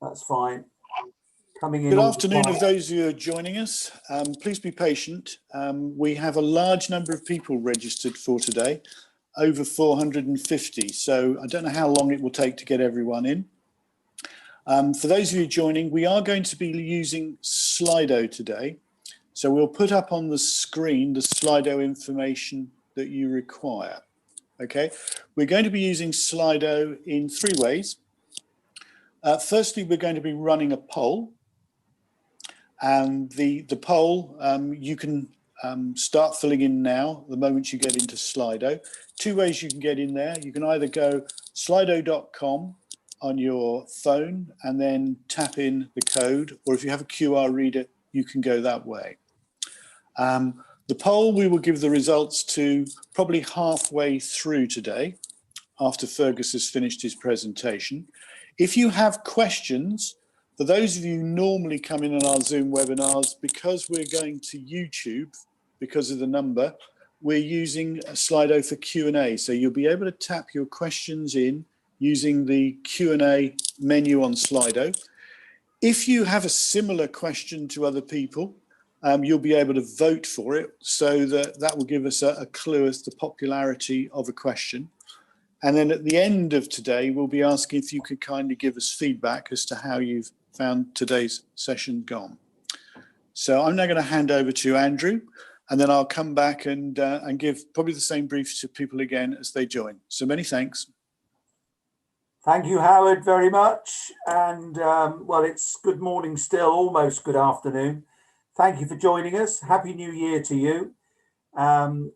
That's fine. Coming in. Good afternoon of those who are joining us. Please be patient. We have a large number of people registered for today, over 450. So I don't know how long it will take to get everyone in. For those of you joining, we are going to be using Slido today. So we'll put up on the screen the Slido information that you require. Okay, we're going to be using Slido in three ways. Firstly, we're going to be running a poll. And the poll, you can start filling in now the moment you get into Slido. Two ways you can get in there. You can either go slido.com on your phone and then tap in the code, or if you have a QR reader, you can go that way. The poll, we will give the results to probably halfway through today, after Fergus has finished his presentation. If you have questions, for those of you who normally come in on our Zoom webinars, because we're going to YouTube, because of the number, we're using a Slido for Q&A. So you'll be able to tap your questions in using the Q&A menu on Slido. If you have a similar question to other people, you'll be able to vote for it, so that will give us a clue as to the popularity of a question. And then at the end of today, we'll be asking if you could kindly give us feedback as to how you've found today's session gone. So I'm now going to hand over to Andrew, and then I'll come back and give probably the same brief to people again as they join. So many thanks. Thank you, Howard, very much. And well, it's good morning still, almost good afternoon. Thank you for joining us. Happy New Year to you.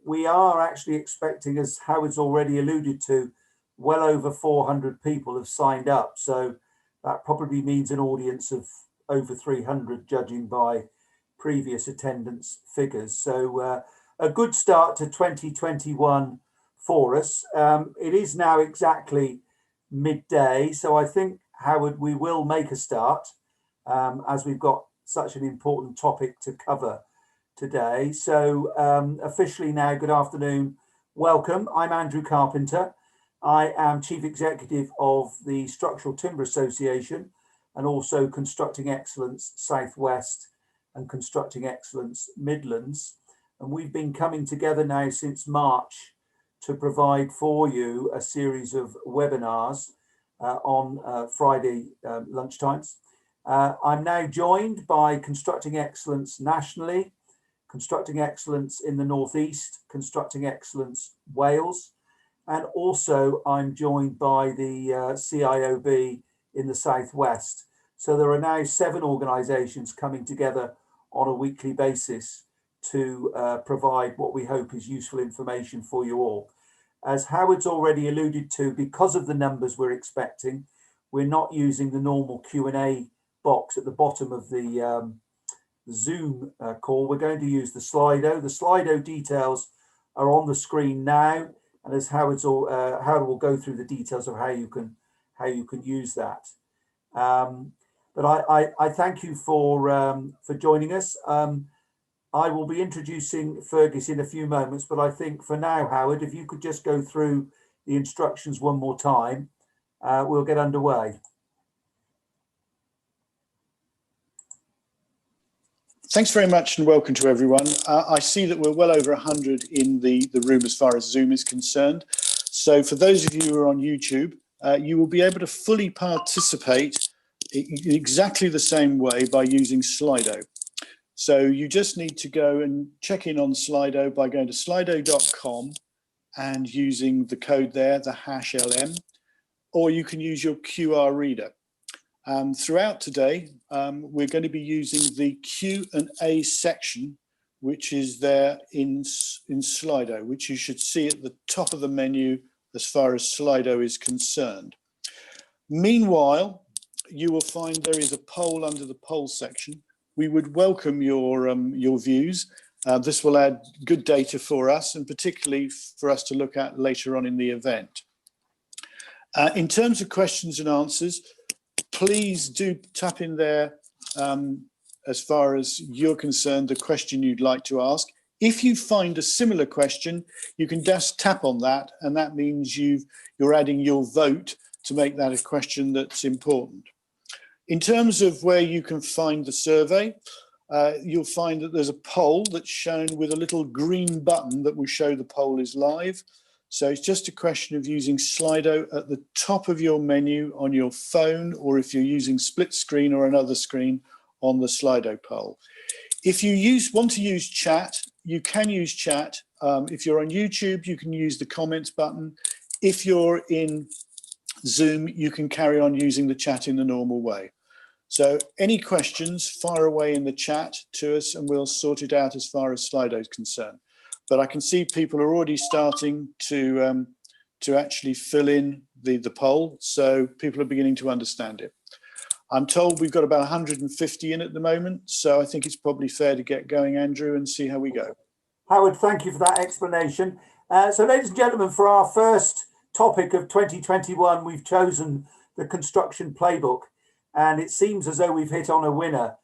We are actually expecting, as Howard's already alluded to, well over 400 people have signed up. So that probably means an audience of over 300, judging by previous attendance figures. So a good start to 2021 for us. It is now exactly midday. So I think, Howard, we will make a start as we've got such an important topic to cover today. So officially now, good afternoon, welcome. I'm Andrew Carpenter. I am Chief Executive of the Structural Timber Association and also Constructing Excellence Southwest and Constructing Excellence Midlands. And we've been coming together now since March to provide for you a series of webinars on Friday lunchtimes. I'm now joined by Constructing Excellence nationally, Constructing Excellence in the Northeast, Constructing Excellence Wales, and also I'm joined by the CIOB in the Southwest. So there are now 7 organisations coming together on a weekly basis to provide what we hope is useful information for you all. As Howard's already alluded to, because of the numbers we're expecting, we're not using the normal Q&A box at the bottom of the Zoom call. We're going to use the Slido. The Slido details are on the screen now, and as Howard will go through the details of how you can use that. But I thank you for joining us. I will be introducing Fergus in a few moments, but I think for now, Howard, if you could just go through the instructions one more time, we'll get underway. Thanks very much and welcome to everyone. I see that we're well over 100 in the room as far as Zoom is concerned. So for those of you who are on YouTube, you will be able to fully participate in exactly the same way by using Slido. So you just need to go and check in on Slido by going to slido.com and using the code there, the #LM, or you can use your QR reader. Throughout today, we're going to be using the Q&A section, which is there in Slido, which you should see at the top of the menu as far as Slido is concerned. Meanwhile, you will find there is a poll under the poll section. We would welcome your views. This will add good data for us, and particularly for us to look at later on in the event. In terms of questions and answers, please do tap in there as far as you're concerned, the question you'd like to ask. If you find a similar question, you can just tap on that, and that means you're adding your vote to make that a question that's important. In terms of where you can find the survey, you'll find that there's a poll that's shown with a little green button that will show the poll is live. So it's just a question of using Slido at the top of your menu on your phone, or if you're using split screen or another screen on the Slido poll. If you want to use chat, you can use chat. If you're on YouTube, you can use the comments button. If you're in Zoom, you can carry on using the chat in the normal way. So any questions, fire away in the chat to us and we'll sort it out as far as Slido is concerned. But I can see people are already starting to actually fill in the poll, so people are beginning to understand it. I'm told we've got about 150 in at the moment, so I think it's probably fair to get going, Andrew, and see how we go. Howard, thank you for that explanation. So ladies and gentlemen, for our first topic of 2021, we've chosen the Construction Playbook. And it seems as though we've hit on a winner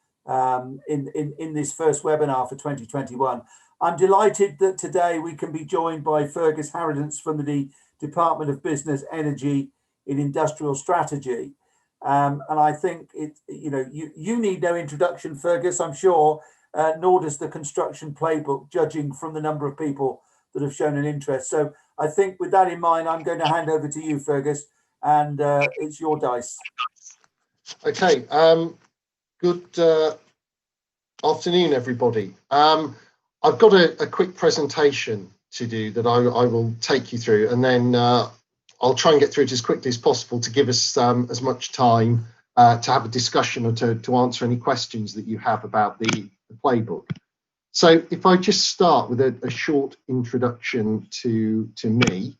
in this first webinar for 2021. I'm delighted that today we can be joined by Fergus Harradence from the Department of Business, Energy in Industrial Strategy. And I think you need no introduction, Fergus, I'm sure, nor does the Construction Playbook, judging from the number of people that have shown an interest. So I think with that in mind, I'm going to hand over to you, Fergus, and it's your dice. Okay, good afternoon, everybody. I've got a quick presentation to do that I will take you through, and then I'll try and get through it as quickly as possible to give us as much time to have a discussion or to answer any questions that you have about the playbook. So if I just start with a short introduction to me.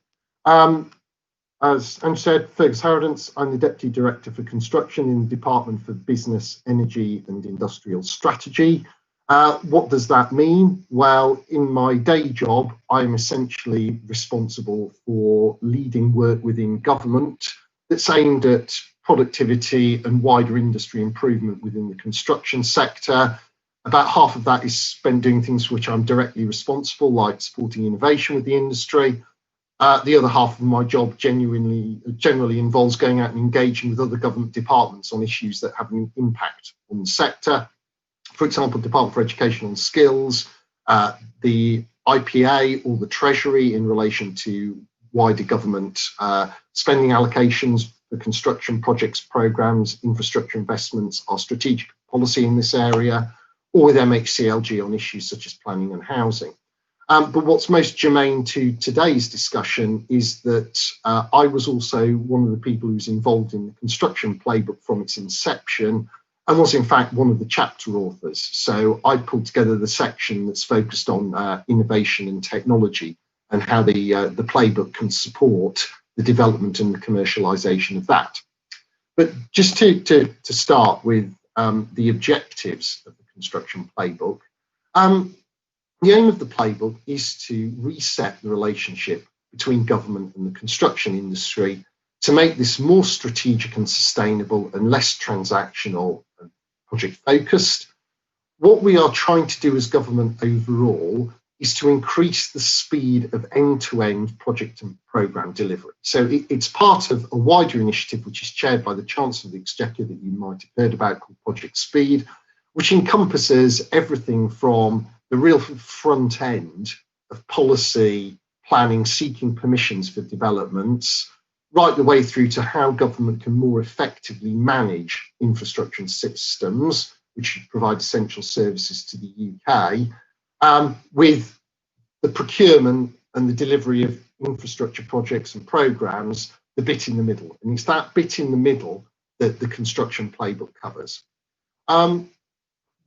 As Ange said, Fergus Harradence, I'm the Deputy Director for Construction in the Department for Business, Energy and Industrial Strategy. What does that mean? Well, in my day job, I'm essentially responsible for leading work within government that's aimed at productivity and wider industry improvement within the construction sector. About half of that is spent doing things for which I'm directly responsible, like supporting innovation with the industry. The other half of my job generally involves going out and engaging with other government departments on issues that have an impact on the sector. For example, Department for Education on skills, the IPA or the Treasury in relation to wider government spending allocations for construction projects, programmes, infrastructure investments, our strategic policy in this area, or with MHCLG on issues such as planning and housing. But what's most germane to today's discussion is that I was also one of the people who was involved in the Construction Playbook from its inception and was in fact one of the chapter authors. So I pulled together the section that's focused on innovation and technology and how the playbook can support the development and the commercialisation of that. But just to start with the objectives of the Construction Playbook, the aim of the playbook is to reset the relationship between government and the construction industry to make this more strategic and sustainable and less transactional and project focused. What we are trying to do as government overall is to increase the speed of end-to-end project and programme delivery. So it's part of a wider initiative which is chaired by the Chancellor of the Exchequer that you might have heard about called Project Speed, which encompasses everything from the real front end of policy, planning, seeking permissions for developments, right the way through to how government can more effectively manage infrastructure systems, which provide essential services to the UK, with the procurement and the delivery of infrastructure projects and programmes, the bit in the middle. And it's that bit in the middle that the Construction Playbook covers.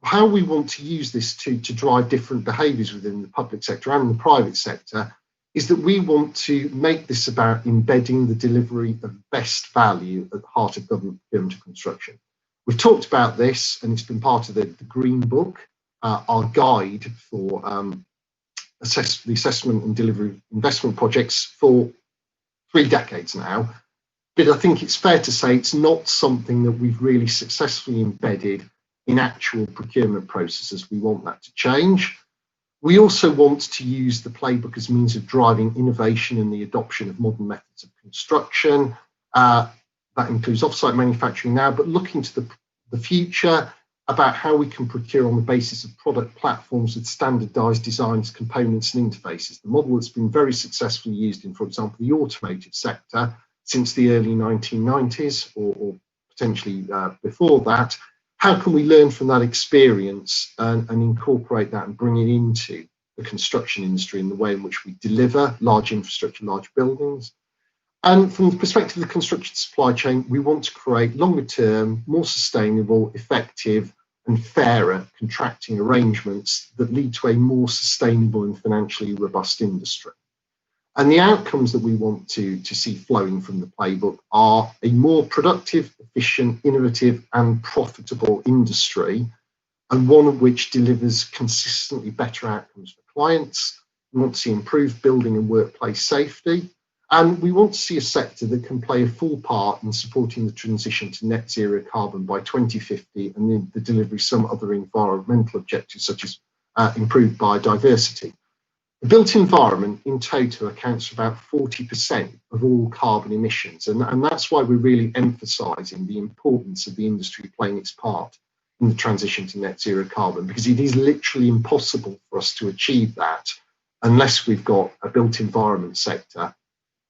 How we want to use this to drive different behaviours within the public sector and the private sector is that we want to make this about embedding the delivery of best value at the heart of government procurement and construction. We've talked about this, and it's been part of the Green Book, our guide for the assessment and delivery of investment projects for 3 decades now. But I think it's fair to say it's not something that we've really successfully embedded in actual procurement processes. We want that to change. We also want to use the playbook as means of driving innovation and the adoption of modern methods of construction. That includes offsite manufacturing now, but looking to the the future, about how we can procure on the basis of product platforms with standardised designs, components and interfaces. The model that's been very successfully used in, for example, the automotive sector since the early 1990s or potentially before that. How can we learn from that experience and incorporate that and bring it into the construction industry in the way in which we deliver large infrastructure, large buildings? And from the perspective of the construction supply chain, we want to create longer term, more sustainable, effective and fairer contracting arrangements that lead to a more sustainable and financially robust industry. And the outcomes that we want to see flowing from the playbook are a more productive, efficient, innovative and profitable industry, and one of which delivers consistently better outcomes for clients. We want to see improved building and workplace safety. And we want to see a sector that can play a full part in supporting the transition to net zero carbon by 2050 and the delivery of some other environmental objectives, such as improved biodiversity. The built environment in total accounts for about 40% of all carbon emissions. And that's why we're really emphasising the importance of the industry playing its part in the transition to net zero carbon, because it is literally impossible for us to achieve that unless we've got a built environment sector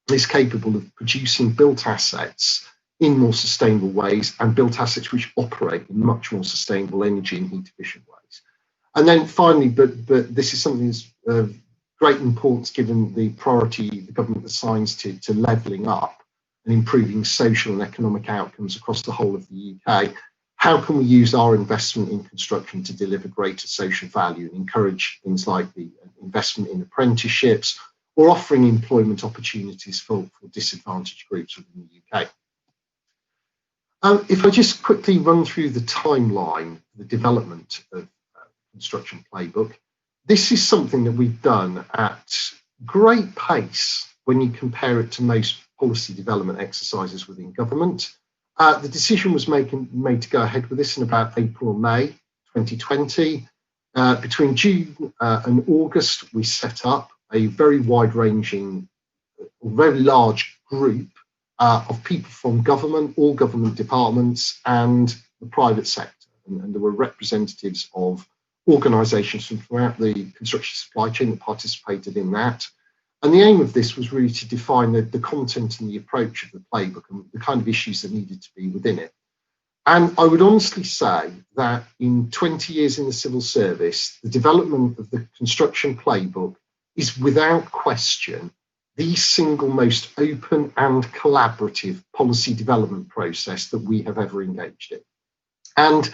is capable of producing built assets in more sustainable ways and built assets which operate in much more sustainable energy and heat efficient ways. And then finally, but this is something that's of great importance given the priority the government assigns to levelling up and improving social and economic outcomes across the whole of the UK. How can we use our investment in construction to deliver greater social value and encourage things like the investment in apprenticeships or offering employment opportunities for disadvantaged groups within the UK? If I just quickly run through the timeline, the development of Construction Playbook, this is something that we've done at great pace when you compare it to most policy development exercises within government. The decision was made to go ahead with this in about April or May 2020. Between June and August, we set up a very wide-ranging, very large group of people from government, all government departments and the private sector. And there were representatives of organisations from throughout the construction supply chain that participated in that. And the aim of this was really to define the content and the approach of the playbook and the kind of issues that needed to be within it. And I would honestly say that in 20 years in the civil service, the development of the Construction Playbook is without question the single most open and collaborative policy development process that we have ever engaged in. And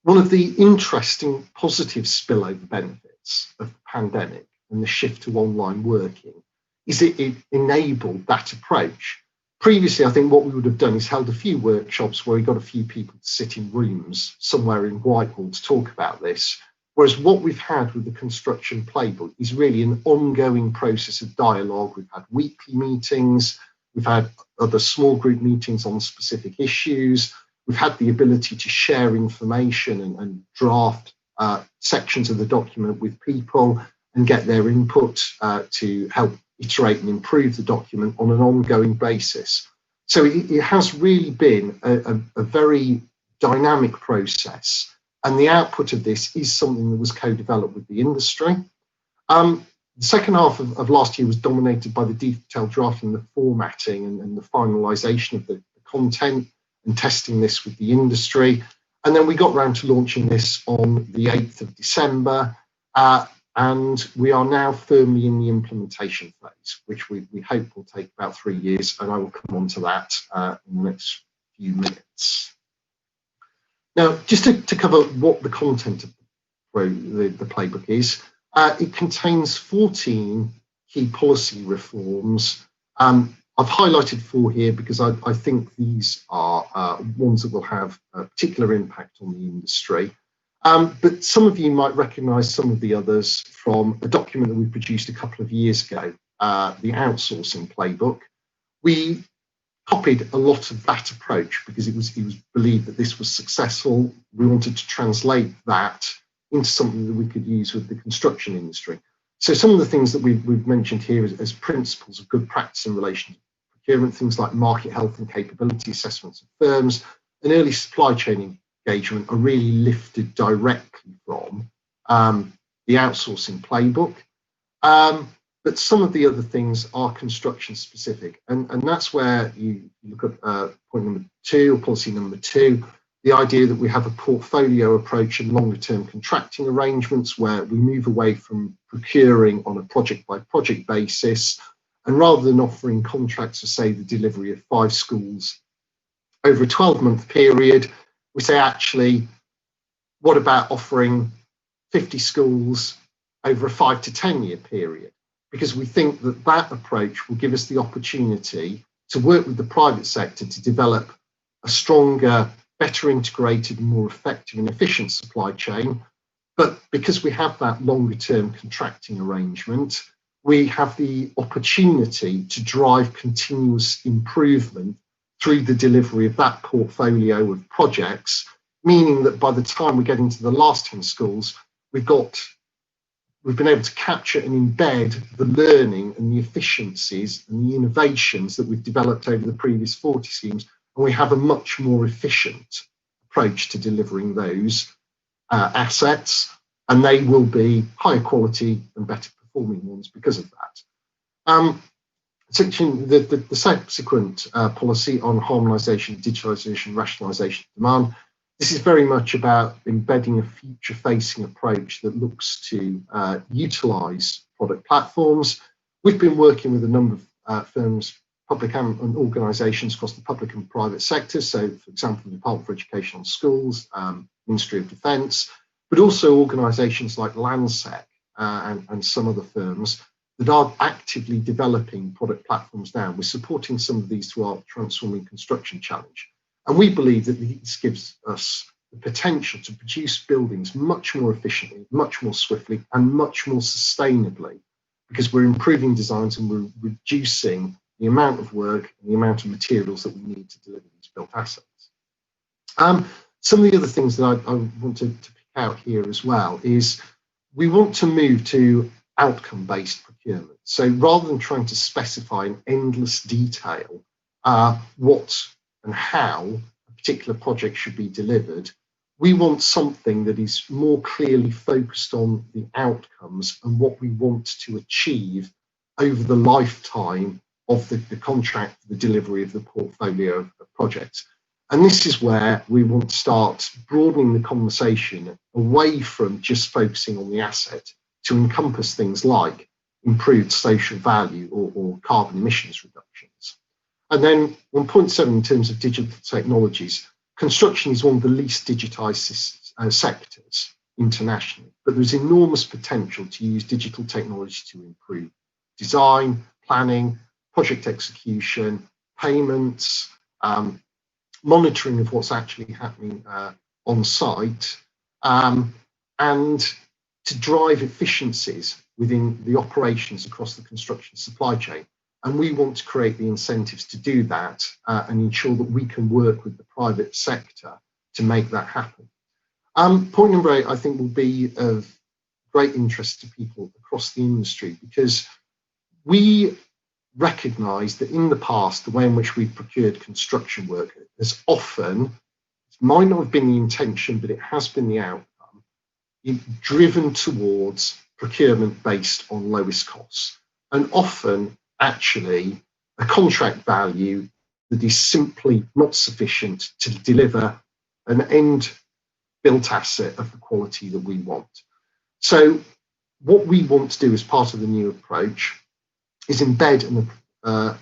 one of the interesting positive spillover benefits of the pandemic and the shift to online working is it enabled that approach. Previously, I think what we would have done is held a few workshops where we got a few people to sit in rooms somewhere in Whitehall to talk about this. Whereas what we've had with the Construction Playbook is really an ongoing process of dialogue. We've had weekly meetings, we've had other small group meetings on specific issues. We've had the ability to share information and draft sections of the document with people and get their input to help iterate and improve the document on an ongoing basis. So it has really been a very dynamic process. And the output of this is something that was co-developed with the industry. The second half of last year was dominated by the detailed drafting, the formatting and the finalisation of the content and testing this with the industry. And then we got round to launching this on the 8th of December. And we are now firmly in the implementation phase, which we hope will take about 3 years. And I will come on to that in the next few minutes. Now, just to cover what the content of the playbook is, it contains 14 key policy reforms. I've highlighted 4 here because I think these are ones that will have a particular impact on the industry. But some of you might recognise some of the others from a document that we produced a couple of years ago, the outsourcing playbook. We copied a lot of that approach because it was believed that this was successful. We wanted to translate that into something that we could use with the construction industry. So some of the things that we've mentioned here as principles of good practice in relation to procurement, things like market health and capability assessments of firms, and early supply chain engagement are really lifted directly from the outsourcing playbook. But some of the other things are construction specific, and that's where you look at point number 2, or policy number 2, the idea that we have a portfolio approach and longer term contracting arrangements where we move away from procuring on a project by project basis, and rather than offering contracts for, say, the delivery of 5 schools over a 12-month period, we say, actually, what about offering 50 schools over a 5 to 10 year period? Because we think that that approach will give us the opportunity to work with the private sector to develop a stronger, better integrated, more effective and efficient supply chain. But because we have that longer term contracting arrangement, we have the opportunity to drive continuous improvement through the delivery of that portfolio of projects, meaning that by the time we get into the last 10 schools, we've been able to capture and embed the learning and the efficiencies and the innovations that we've developed over the previous 40 schemes, and we have a much more efficient approach to delivering those assets, and they will be higher quality and better performing ones because of that. The subsequent policy on harmonisation, digitalisation, rationalisation of demand. This is very much about embedding a future-facing approach that looks to utilise product platforms. We've been working with a number of firms, public and organisations across the public and private sectors. So, for example, the Department for Education on Schools, Ministry of Defence, but also organisations like Landsec and some other firms that are actively developing product platforms now. We're supporting some of these through our Transforming Construction Challenge. And we believe that this gives us the potential to produce buildings much more efficiently, much more swiftly, and much more sustainably, because we're improving designs and we're reducing the amount of work and the amount of materials that we need to deliver these built assets. Some of the other things that I wanted to pick out here as well is we want to move to outcome-based procurement. So rather than trying to specify in endless detail what and how a particular project should be delivered, we want something that is more clearly focused on the outcomes and what we want to achieve over the lifetime of the contract, the delivery of the portfolio of projects. And this is where we want to start broadening the conversation away from just focusing on the asset to encompass things like improved social value or carbon emissions reductions. And then on point 7, in terms of digital technologies, construction is one of the least digitised sectors internationally, but there's enormous potential to use digital technology to improve design, planning, project execution, payments, monitoring of what's actually happening on site, and to drive efficiencies within the operations across the construction supply chain. And we want to create the incentives to do that and ensure that we can work with the private sector to make that happen. Point number 8, I think, will be of great interest to people across the industry, because we recognise that in the past, the way in which we've procured construction work has often, it might not have been the intention, but it has been the outcome, driven towards procurement based on lowest costs. And often, actually, a contract value that is simply not sufficient to deliver an end built asset of the quality that we want. So what we want to do as part of the new approach is embed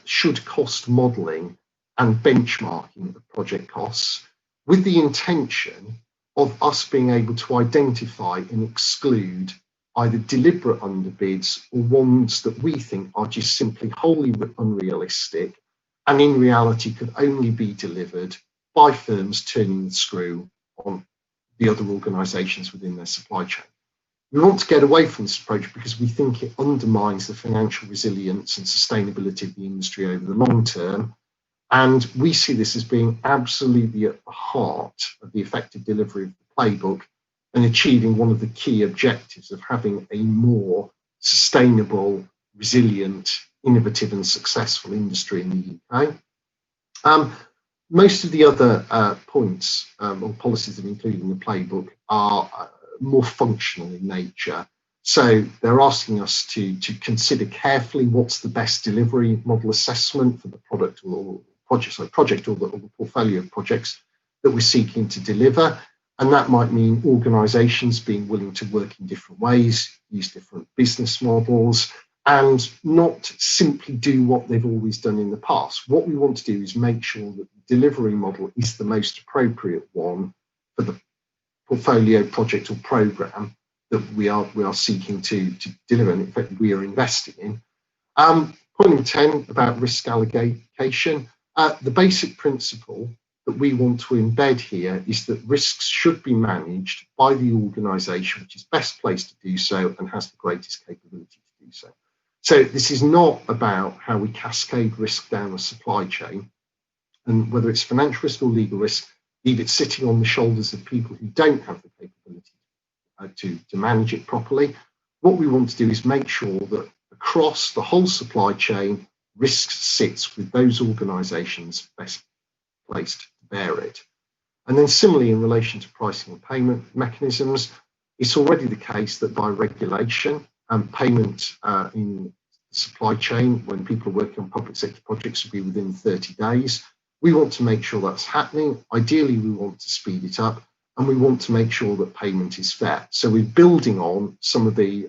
should cost modelling and benchmarking of project costs, with the intention of us being able to identify and exclude either deliberate underbids or ones that we think are just simply wholly unrealistic and in reality could only be delivered by firms turning the screw on the other organisations within their supply chain. We want to get away from this approach because we think it undermines the financial resilience and sustainability of the industry over the long term. And we see this as being absolutely at the heart of the effective delivery of the playbook and achieving one of the key objectives of having a more sustainable, resilient, innovative and successful industry in the UK. Most of the other points or policies that are included in the playbook are more functional in nature. So they're asking us to consider carefully what's the best delivery model assessment for the product or project or the portfolio of projects that we're seeking to deliver. And that might mean organisations being willing to work in different ways, use different business models, and not simply do what they've always done in the past. What we want to do is make sure that the delivery model is the most appropriate one for the portfolio, project or programme that we are seeking to deliver, and in fact we are investing in. Point number 10 about risk allocation. The basic principle that we want to embed here is that risks should be managed by the organisation which is best placed to do so and has the greatest capability to do so. So this is not about how we cascade risk down the supply chain, and whether it's financial risk or legal risk, leave it sitting on the shoulders of people who don't have the capability to manage it properly. What we want to do is make sure that across the whole supply chain, risk sits with those organisations best placed to bear it. And then similarly, in relation to pricing and payment mechanisms, it's already the case that by regulation, payment in the supply chain, when people are working on public sector projects, will be within 30 days. We want to make sure that's happening. Ideally, we want to speed it up, and we want to make sure that payment is fair. So we're building on some of the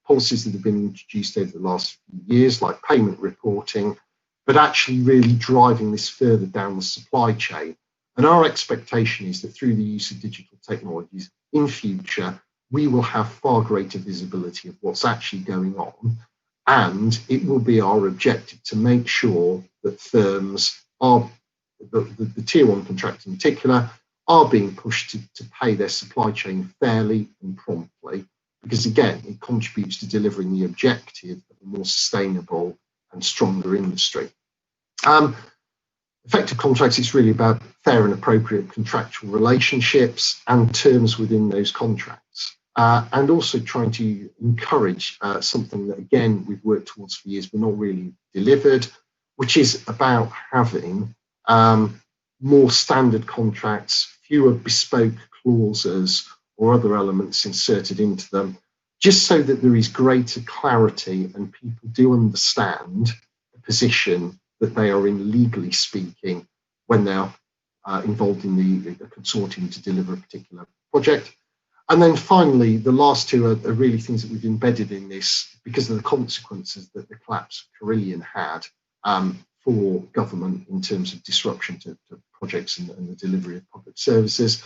policies that have been introduced over the last few years, like payment reporting, but actually really driving this further down the supply chain. And our expectation is that through the use of digital technologies in future, we will have far greater visibility of what's actually going on. And it will be our objective to make sure that firms are, the tier one contractors in particular, are being pushed to pay their supply chain fairly and promptly, because again, it contributes to delivering the objective of a more sustainable and stronger industry. Effective contracts, it's really about fair and appropriate contractual relationships and terms within those contracts. And also trying to encourage something that, again, we've worked towards for years but not really delivered, which is about having more standard contracts, fewer bespoke clauses or other elements inserted into them, just so that there is greater clarity and people do understand the position that they are in, legally speaking, when they are involved in the consortium to deliver a particular project. And then finally, the last two are really things that we've embedded in this because of the consequences that the collapse of Carillion had for government in terms of disruption to projects and the delivery of public services.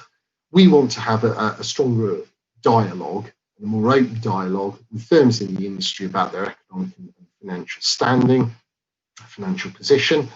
We want to have a stronger dialogue, a more open dialogue with firms in the industry about their economic and financial standing, financial position.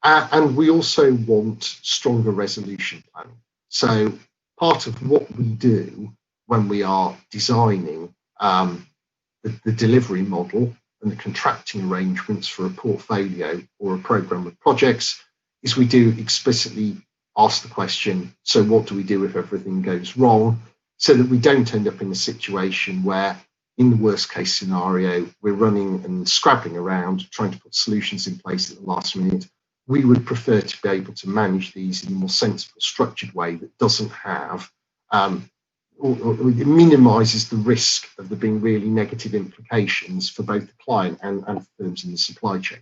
And we also want stronger resolution planning. So part of what we do when we are designing the delivery model and the contracting arrangements for a portfolio or a program of projects is we do explicitly ask the question, so what do we do if everything goes wrong, so that we don't end up in a situation where, in the worst case scenario, we're running and scrabbling around trying to put solutions in place at the last minute. We would prefer to be able to manage these in a more sensible, structured way that doesn't have or it minimises the risk of there being really negative implications for both the client and firms in the supply chain.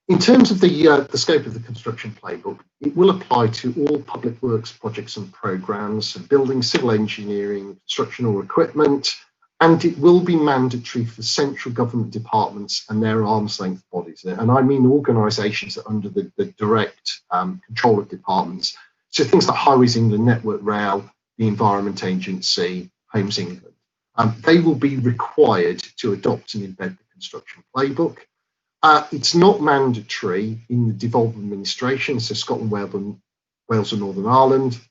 In terms of the scope of the Construction Playbook, it will apply to all public works projects and programmes, so building, civil engineering, construction or equipment, and it will be mandatory for central government departments and their arm's length bodies. And I mean organisations that are under the direct control of departments. So things like Highways England, Network Rail, the Environment Agency, Homes England. They will be required to adopt and embed the Construction Playbook. It's not mandatory in the devolved administration, so Scotland, Wales and Northern Ireland,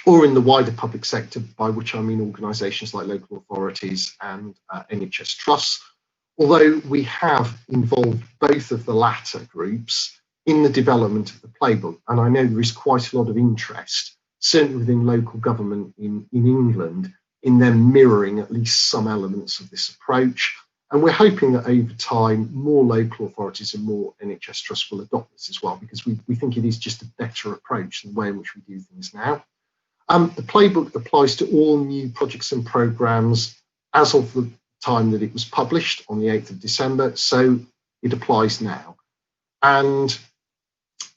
or in the wider public sector, by which I mean organisations like local authorities and NHS trusts, although we have involved both of the latter groups in the development of the playbook. And I know there is quite a lot of interest, certainly within local government in England, in them mirroring at least some elements of this approach. And we're hoping that over time, more local authorities and more NHS trusts will adopt this as well, because we think it is just a better approach than the way in which we do things now. The playbook applies to all new projects and programmes as of the time that it was published on the 8th of December, so it applies now. And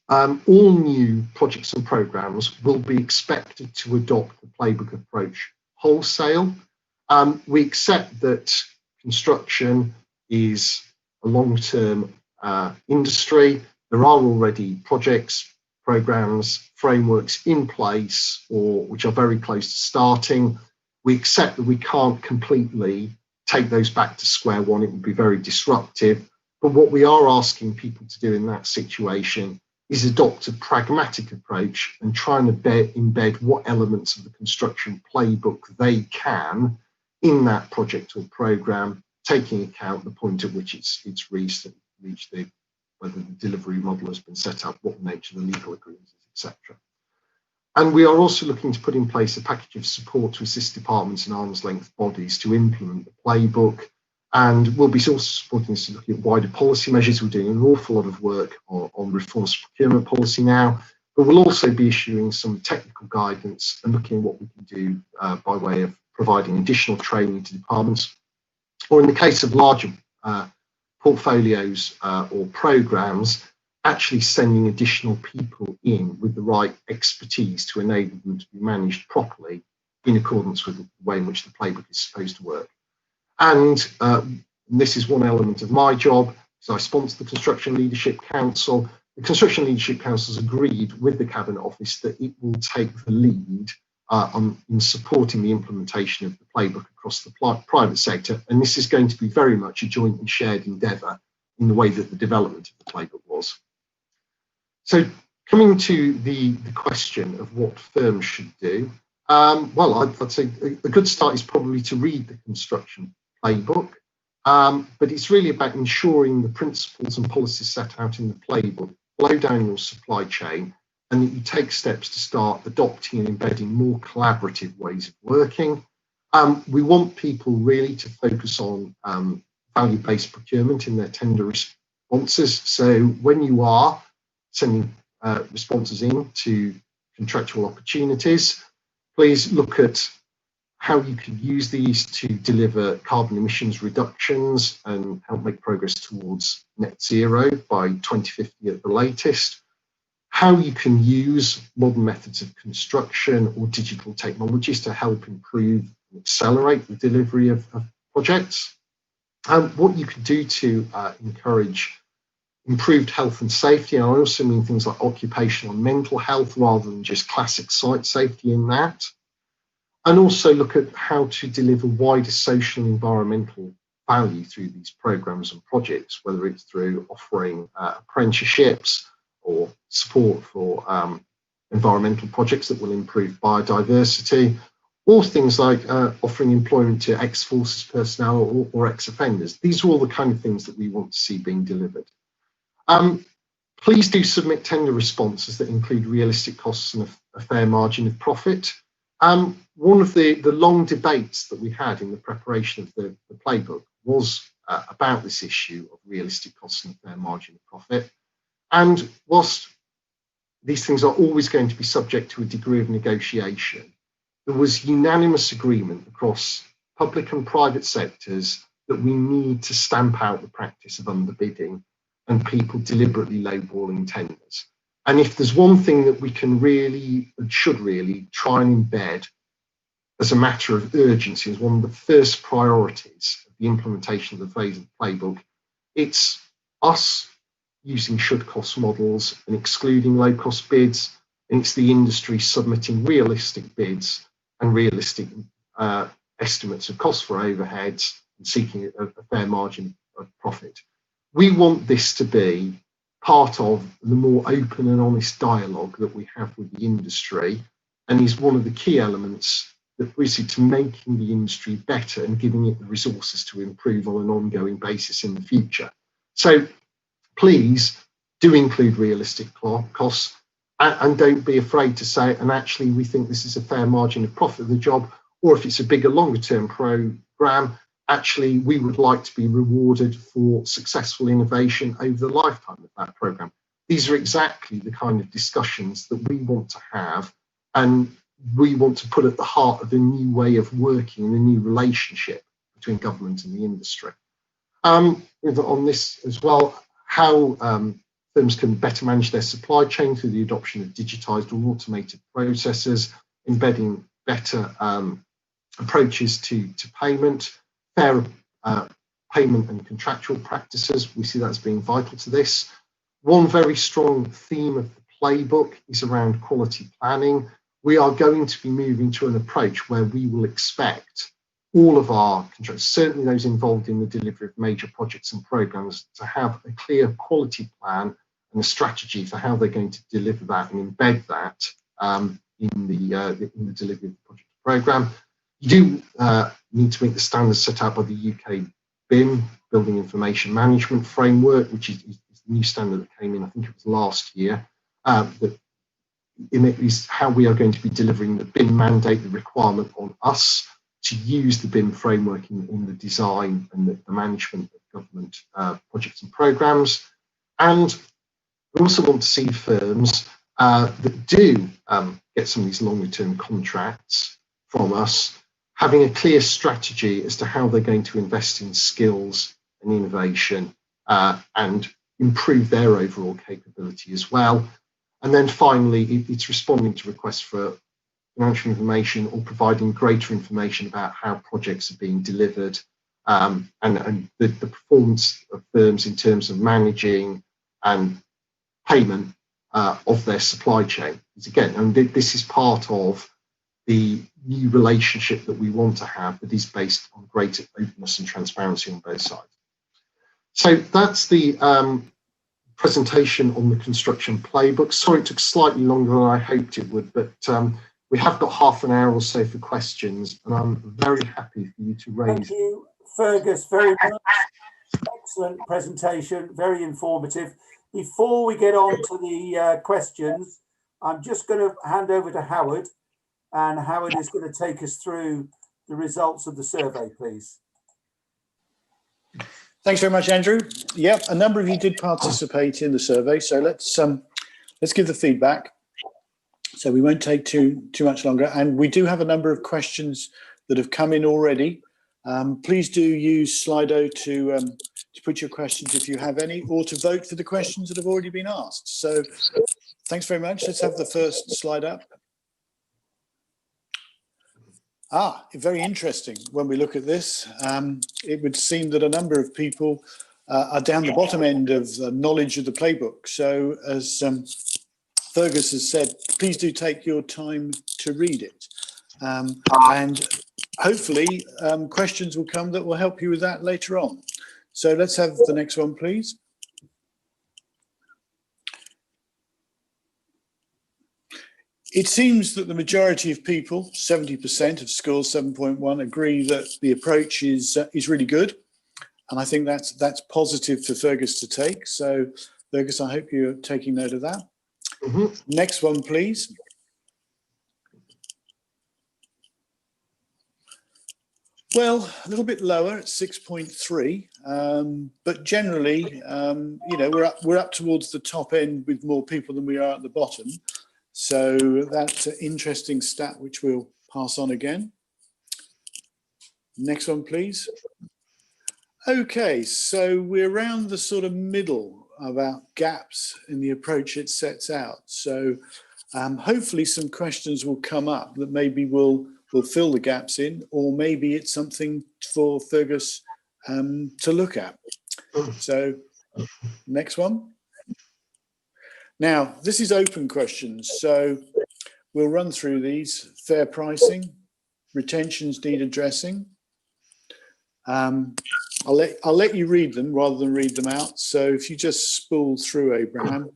all new projects and programmes will be expected to adopt the playbook approach wholesale. We accept that construction is a long-term industry. There are already projects, programmes, frameworks in place or which are very close to starting. We accept that we can't completely take those back to square one. It would be very disruptive. But what we are asking people to do in that situation is adopt a pragmatic approach and try and embed what elements of the construction playbook they can in that project or programme, taking account the point at which it's reached whether the delivery model has been set up, what the nature of the legal agreement is, etc. And we are also looking to put in place a package of support to assist departments and arm's length bodies to implement the playbook. And we'll be also supporting us to look at wider policy measures. We're doing an awful lot of work on reforms to procurement policy now, but we'll also be issuing some technical guidance and looking at what we can do by way of providing additional training to departments, or in the case of larger portfolios or programmes, actually sending additional people in with the right expertise to enable them to be managed properly in accordance with the way in which the playbook is supposed to work. And this is one element of my job, so I sponsor the Construction Leadership Council. The Construction Leadership Council has agreed with the Cabinet Office that it will take the lead in supporting the implementation of the playbook across the private sector, and this is going to be very much a joint and shared endeavour in the way that the development of the playbook was. So coming to the question of what firms should do, well, I'd say a good start is probably to read the Construction Playbook, but it's really about ensuring the principles and policies set out in the playbook flow down your supply chain, and that you take steps to start adopting and embedding more collaborative ways of working. We want people really to focus on value-based procurement in their tender responses. So when you are sending responses in to contractual opportunities, please look at how you can use these to deliver carbon emissions reductions and help make progress towards net zero by 2050 at the latest. How you can use modern methods of construction or digital technologies to help improve and accelerate the delivery of projects. What you can do to encourage improved health and safety. And I also mean things like occupational and mental health rather than just classic site safety in that. And also look at how to deliver wider social and environmental value through these programs and projects, whether it's through offering apprenticeships or support for environmental projects that will improve biodiversity, or things like offering employment to ex-forces personnel or ex-offenders. These are all the kind of things that we want to see being delivered. Please do submit tender responses that include realistic costs and a fair margin of profit. One of the long debates that we had in the preparation of the playbook was about this issue of realistic costs and a fair margin of profit. And whilst these things are always going to be subject to a degree of negotiation, there was unanimous agreement across public and private sectors that we need to stamp out the practice of underbidding and people deliberately lowballing tenders. And if there's one thing that we can really and should really try and embed as a matter of urgency as one of the first priorities of the implementation of the phase of the playbook, it's us using should-cost models and excluding low-cost bids, and it's the industry submitting realistic bids and realistic estimates of costs for overheads and seeking a fair margin of profit. We want this to be part of the more open and honest dialogue that we have with the industry, and is one of the key elements that we see to making the industry better and giving it the resources to improve on an ongoing basis in the future. So please do include realistic costs, and don't be afraid to say, and actually we think this is a fair margin of profit of the job, or if it's a bigger, longer term programme, actually we would like to be rewarded for successful innovation over the lifetime of that programme. These are exactly the kind of discussions that we want to have, and we want to put at the heart of a new way of working and a new relationship between government and the industry. On this as well, how firms can better manage their supply chain through the adoption of digitised or automated processes, embedding better approaches to payment, fair payment and contractual practices. We see that as being vital to this. One very strong theme of the playbook is around quality planning. We are going to be moving to an approach where we will expect all of our contractors, certainly those involved in the delivery of major projects and programs, to have a clear quality plan and a strategy for how they're going to deliver that and embed that in the delivery of the project program. You do need to meet the standards set out by the UK BIM, Building Information Management Framework, which is the new standard that came in, I think it was last year. That in it is how we are going to be delivering the BIM mandate, the requirement on us to use the BIM framework in the design and the management of government projects and programs. And we also want to see firms that do get some of these longer term contracts from us having a clear strategy as to how they're going to invest in skills and innovation and improve their overall capability as well. And then finally, it's responding to requests for financial information or providing greater information about how projects are being delivered and the performance of firms in terms of managing and payment of their supply chain. Because again, and this is part of the new relationship that we want to have that is based on greater openness and transparency on both sides. So that's the presentation on the construction playbook. Sorry it took slightly longer than I hoped it would, but we have got half an hour or so for questions, and I'm very happy for you to raise. Thank you, Fergus, very much. Excellent presentation, very informative. Before we get on to the questions, I'm just going to hand over to Howard, and Howard is going to take us through the results of the survey, please. Thanks very much, Andrew. Yep, a number of you did participate in the survey, so let's give the feedback. So we won't take too much longer, and we do have a number of questions that have come in already. Please do use Slido to put your questions if you have any, or to vote for the questions that have already been asked. So thanks very much. Let's have the first slide up. Very interesting. When we look at this, it would seem that a number of people are down the bottom end of knowledge of the playbook. So as Fergus has said, please do take your time to read it. And hopefully questions will come that will help you with that later on. So let's have the next one, please. It seems that the majority of people, 70% of scores 7.1, agree that the approach is really good, and I think that's positive for Fergus to take. So, Fergus, I hope you're taking note of that. Mm-hmm. Next one, please. Well, a little bit lower at 6.3, but generally, you know, we're up towards the top end with more people than we are at the bottom. So that's an interesting stat, which we'll pass on again. Next one, please. Okay, so we're around the sort of middle about gaps in the approach it sets out. So hopefully some questions will come up that maybe will fill the gaps in, or maybe it's something for Fergus to look at. So next one. Now, this is open questions, so we'll run through these. Fair pricing, retentions need addressing. I'll let you read them rather than read them out. So if you just spool through, Abraham.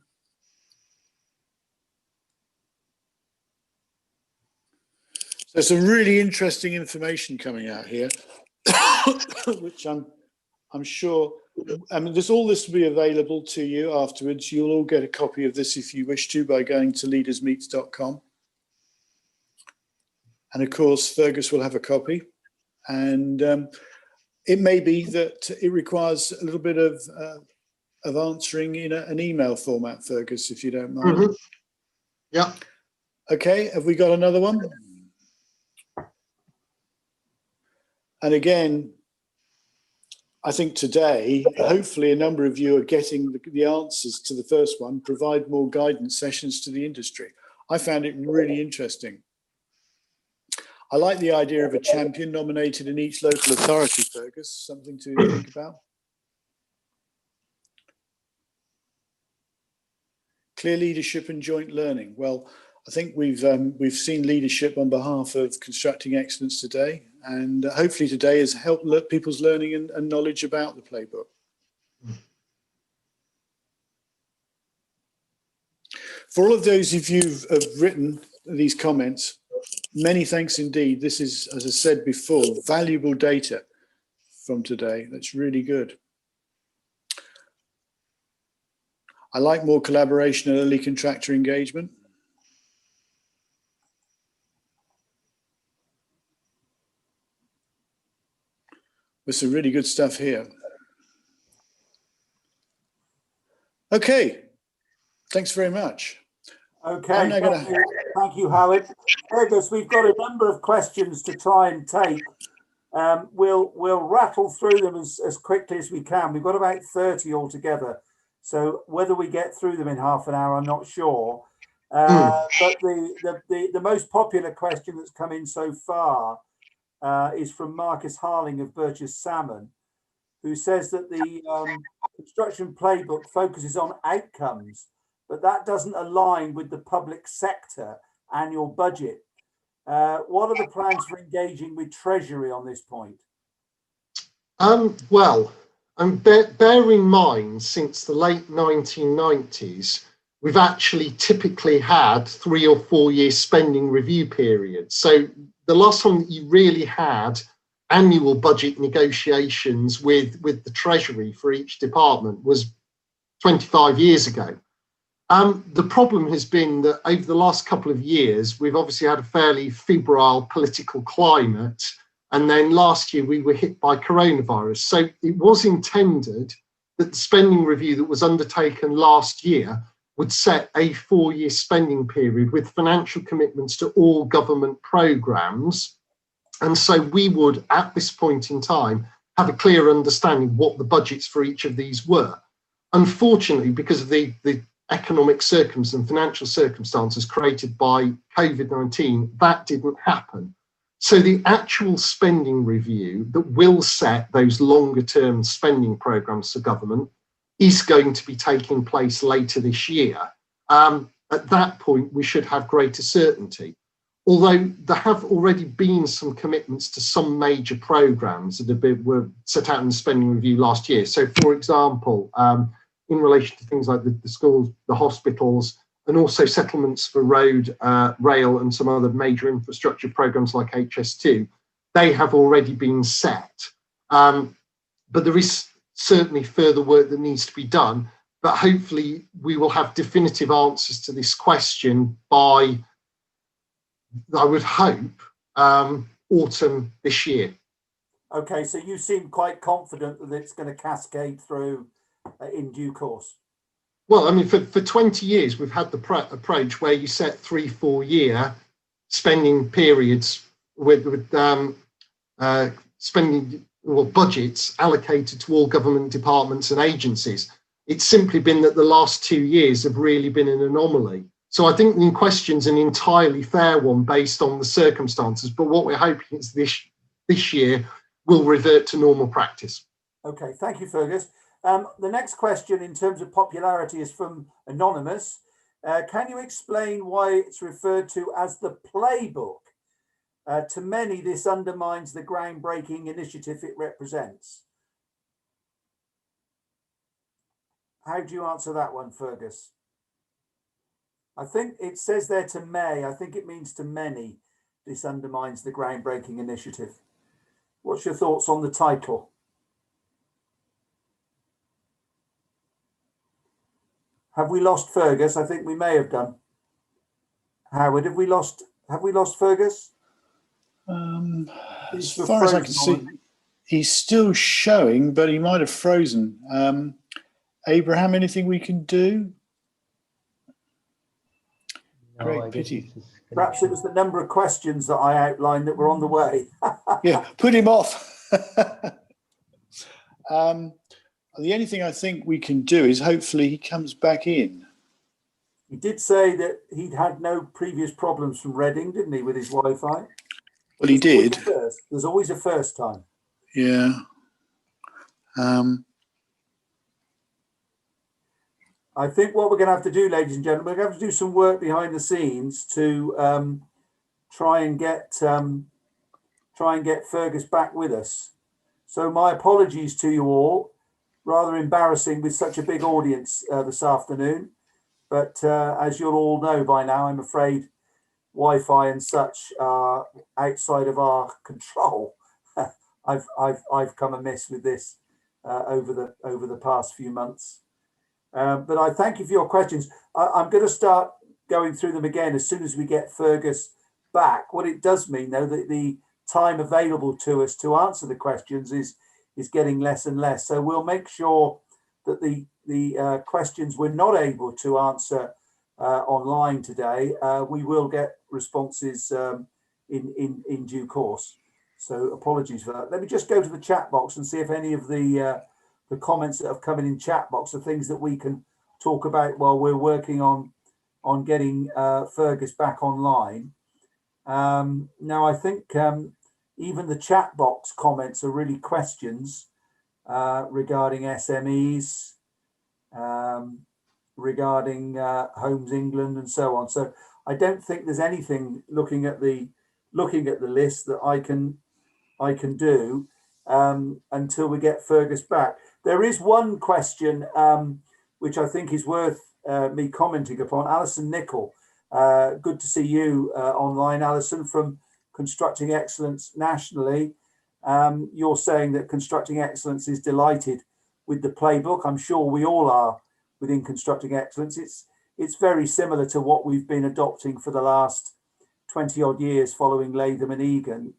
So some really interesting information coming out here, which I'm sure. I mean, all this will be available to you afterwards. You'll all get a copy of this if you wish to by going to leadersmeets.com. And of course, Fergus will have a copy. And It may be that it requires a little bit of answering in an email format, Fergus, if you don't mind. Mm-hmm. Yeah. Okay, have we got another one? And again, I think today, hopefully a number of you are getting the answers to the first one, provide more guidance sessions to the industry. I found it really interesting. I like the idea of a champion nominated in each local authority, Fergus, something to think about. Clear leadership and joint learning. Well, I think we've seen leadership on behalf of Constructing Excellence today, and hopefully today has helped people's learning and knowledge about the playbook. For all of those of you who've written these comments, many thanks indeed. This is, as I said before, valuable data from today. That's really good. I like more collaboration and early contractor engagement. There's some really good stuff here. Okay, thanks very much. Okay, thank you, Howard. Fergus, we've got a number of questions to try and take. We'll rattle through them as quickly as we can. We've got about 30 altogether. So whether we get through them in half an hour, I'm not sure. But the most popular question that's come in so far is from Marcus Harling of Birch's Salmon, who says that the Construction Playbook focuses on outcomes, but that doesn't align with the public sector annual budget. What are the plans for engaging with Treasury on this point? Well, bear in mind, since the late 1990s, we've actually typically had 3 or 4 year spending review periods. So the last time that you really had annual budget negotiations with the Treasury for each department was 25 years ago. The problem has been that over the last couple of years, we've obviously had a fairly febrile political climate. And then last year we were hit by coronavirus. So it was intended that the spending review that was undertaken last year would set a 4-year spending period with financial commitments to all government programmes. And so we would, at this point in time, have a clear understanding what the budgets for each of these were. Unfortunately, because of the economic circumstances and financial circumstances created by COVID-19, that didn't happen. So the actual spending review that will set those longer term spending programmes for government is going to be taking place later this year. At that point, we should have greater certainty. Although there have already been some commitments to some major programmes that were set out in the spending review last year. So, for example, in relation to things like the schools, the hospitals, and also settlements for road, rail, and some other major infrastructure programmes like HS2, they have already been set. But there is certainly further work that needs to be done. But hopefully we will have definitive answers to this question by, I would hope, autumn this year. Okay, so you seem quite confident that it's going to cascade through in due course. Well, I mean, for 20 years, we've had the approach where you set 3-4 year spending periods with spending or budgets allocated to all government departments and agencies. It's simply been that the last 2 years have really been an anomaly. So I think the question's an entirely fair one based on the circumstances. But what we're hoping is this year will revert to normal practice. Okay, thank you, Fergus. The next question in terms of popularity is from Anonymous. Can you explain why it's referred to as the playbook? To many, this undermines the groundbreaking initiative it represents. How do you answer that one, Fergus? I think it says there to may. I think it means to many. This undermines the groundbreaking initiative. What's your thoughts on the title? Have we lost Fergus? I think we may have done. Howard, have we lost Fergus? As far as I can see, He's still showing, but he might have frozen. Abraham, anything we can do? No, Great I guess pity. it's his Perhaps it connection. was the number of questions that I outlined that were on the way. Yeah, put him off. The only thing I think we can do is hopefully he comes back in. He did say that he'd had no previous problems from Reading, didn't he, with his Wi-Fi? Well, he There's always did. a first. There's always a first time. Yeah. I think what we're going to have to do, ladies and gentlemen, we're going to have to do some work behind the scenes to try and get Fergus back with us. So my apologies to you all. Rather embarrassing with such a big audience this afternoon, but as you'll all know by now, I'm afraid Wi-Fi and such are outside of our control. I've come amiss with this over the past few months. But I thank you for your questions. I'm going to start going through them again as soon as we get Fergus back. What it does mean, though, that the time available to us to answer the questions is getting less and less. So we'll make sure that the questions we're not able to answer online today, we will get responses in due course. So apologies for that. Let me just go to the chat box and see if any of the comments that have come in chat box are things that we can talk about while we're working on getting Fergus back online. Now, I think even the chat box comments are really questions regarding SMEs, regarding Homes England and so on. So I don't think there's anything looking at the list that I can do until we get Fergus back. There is one question which I think is worth me commenting upon. Alison Nichol, good to see you online, Alison, from Constructing Excellence nationally. You're saying that Constructing Excellence is delighted with the playbook. I'm sure we all are within Constructing Excellence. It's very similar to what we've been adopting for the last 20 odd years following Latham and Egan.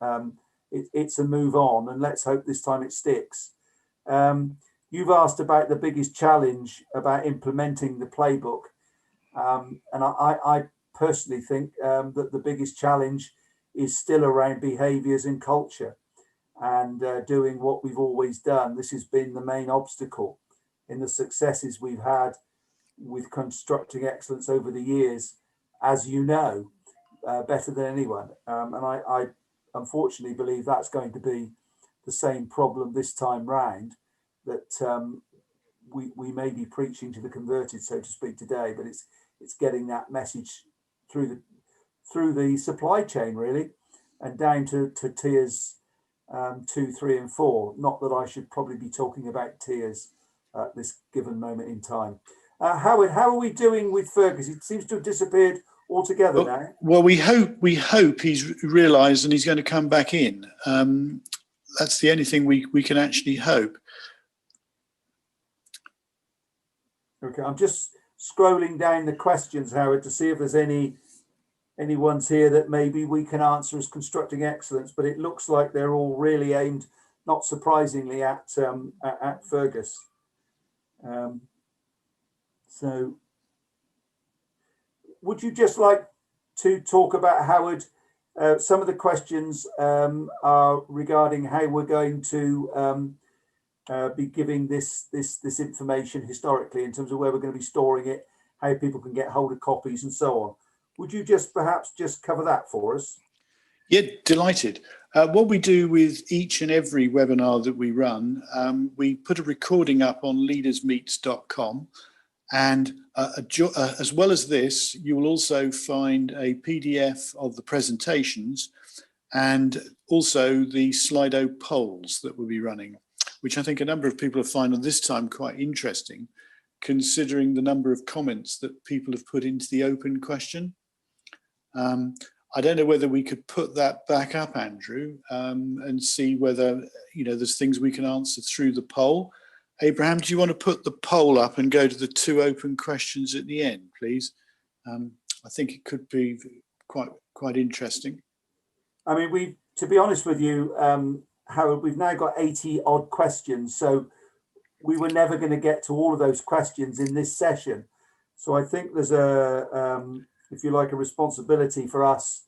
It's a move on, and let's hope this time it sticks. You've asked about the biggest challenge about implementing the playbook. And I personally think that the biggest challenge is still around behaviours and culture and doing what we've always done. This has been the main obstacle in the successes we've had with Constructing Excellence over the years, as you know, better than anyone. And I unfortunately believe that's going to be the same problem this time round, that we may be preaching to the converted, so to speak, today, but it's getting that message through the supply chain, really, and down to tiers 2, 3, and 4. Not that I should probably be talking about tiers at this given moment in time. Howard, how are we doing with Fergus? It seems to have disappeared altogether now. Well, we hope he's realised and he's going to come back in. That's the only thing we can actually hope. Okay, I'm just scrolling down the questions, Howard, to see if there's any ones here that maybe we can answer as Constructing Excellence, but it looks like they're all really aimed, not surprisingly, at Fergus. So would you just like to talk about, Howard, some of the questions are regarding how we're going to be giving this information historically in terms of where we're going to be storing it, how people can get hold of copies and so on. Would you just perhaps just cover that for us? Yeah, delighted. What we do with each and every webinar that we run, we put a recording up on leadersmeets.com, and as well as this, you will also find a PDF of the presentations and also the Slido polls that we'll be running, which I think a number of people have found this time quite interesting, considering the number of comments that people have put into the open question. I don't know whether we could put that back up, Andrew, and see whether, there's things we can answer through the poll. Abraham, do you want to put the poll up and go to the 2 open questions at the end, please? I think it could be quite interesting. I mean, to be honest with you, Howard, we've now got 80 odd questions, so we were never going to get to all of those questions in this session. So I think there's if you like, a responsibility for us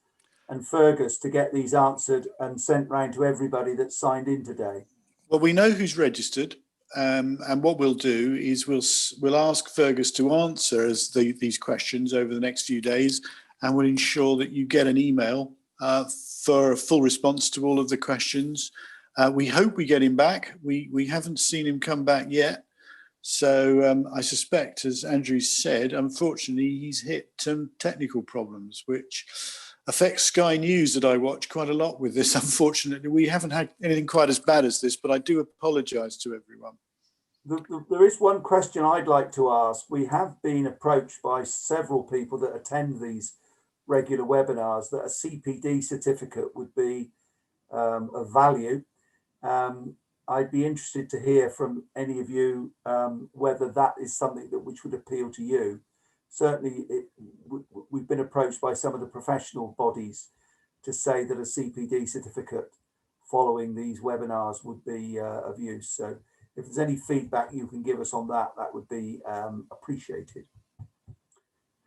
and Fergus to get these answered and sent round to everybody that's signed in today. Well, we know who's registered, and what we'll do is we'll ask Fergus to answer these questions over the next few days, and we'll ensure that you get an email for a full response to all of the questions. We hope we get him back. We haven't seen him come back yet. So I suspect, as Andrew said, unfortunately, he's hit technical problems, which affects Sky News that I watch quite a lot with this. Unfortunately, we haven't had anything quite as bad as this, but I do apologise to everyone. There is one question I'd like to ask. We have been approached by several people that attend these regular webinars that a CPD certificate would be of value. I'd be interested to hear from any of you whether that is something which would appeal to you. Certainly, we've been approached by some of the professional bodies to say that a CPD certificate following these webinars would be of use. So if there's any feedback you can give us on that, that would be appreciated.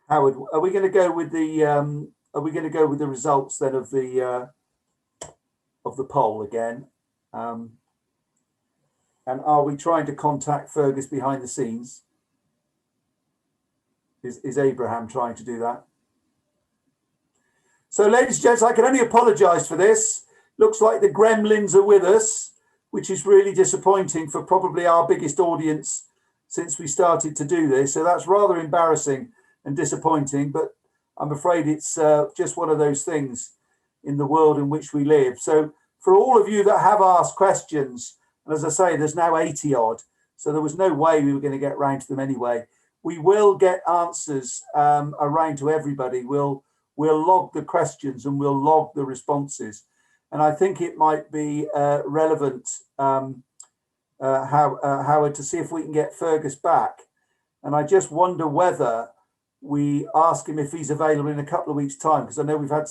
Howard, are we going to go with the results then of the poll again? And are we trying to contact Fergus behind the scenes? Is Abraham trying to do that? So, ladies and gents, I can only apologise for this. Looks like the gremlins are with us, which is really disappointing for probably our biggest audience since we started to do this. So that's rather embarrassing and disappointing, but I'm afraid it's just one of those things in the world in which we live. So for all of you that have asked questions, and as I say, there's now 80 odd, so there was no way we were going to get round to them anyway. We will get answers around to everybody. We'll log the questions and we'll log the responses. And I think it might be relevant, Howard, to see if we can get Fergus back. And I just wonder whether we ask him if he's available in a couple of weeks' time, because I know we've had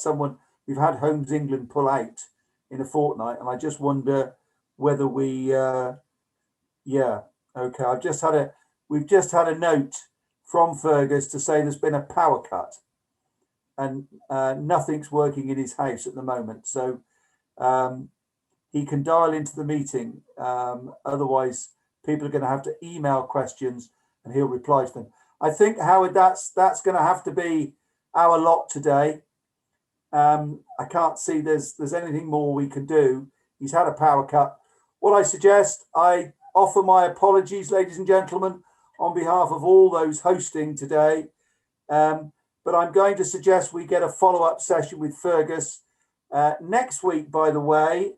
Homes England pull out in a fortnight, and I just wonder whether we, okay. We've just had a note from Fergus to say there's been a power cut, and nothing's working in his house at the moment. So he can dial into the meeting. Otherwise, people are going to have to email questions, and he'll reply to them. I think, Howard, that's going to have to be our lot today. I can't see there's anything more we can do. He's had a power cut. What I suggest, I offer my apologies, ladies and gentlemen, on behalf of all those hosting today. But I'm going to suggest we get a follow-up session with Fergus. Next week, by the way,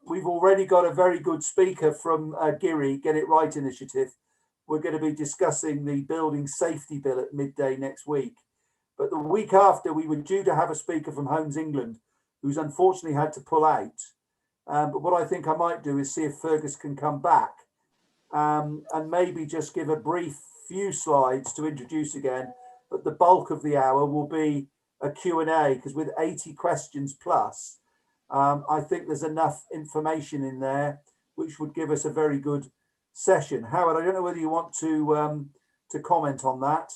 we've already got a very good speaker from Geary, Get It Right initiative. We're going to be discussing the building safety bill at midday next week. But the week after, we were due to have a speaker from Homes England, who's unfortunately had to pull out. But what I think I might do is see if Fergus can come back and maybe just give a brief few slides to introduce again. But the bulk of the hour will be a Q&A, because with 80 questions plus, I think there's enough information in there which would give us a very good session. Howard, I don't know whether you want to comment on that.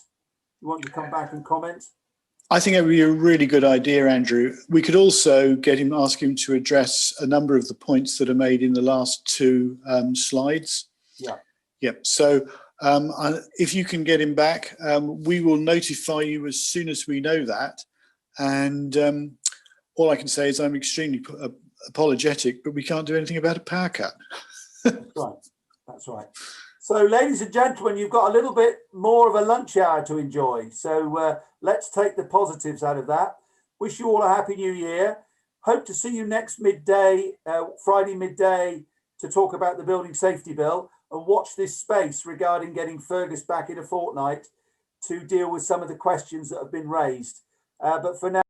You want to come back and comment? I think it would be a really good idea, Andrew. We could also ask him to address a number of the points that are made in the last two slides. Yeah. Yep. So if you can get him back, we will notify you as soon as we know that. And all I can say is I'm extremely apologetic, but we can't do anything about a power cut. That's right. That's right. So, ladies and gentlemen, you've got a little bit more of a lunch hour to enjoy. So let's take the positives out of that. Wish you all a happy new year. Hope to see you next midday, Friday midday, to talk about the building safety bill, and watch this space regarding getting Fergus back in a fortnight to deal with some of the questions that have been raised. But for now,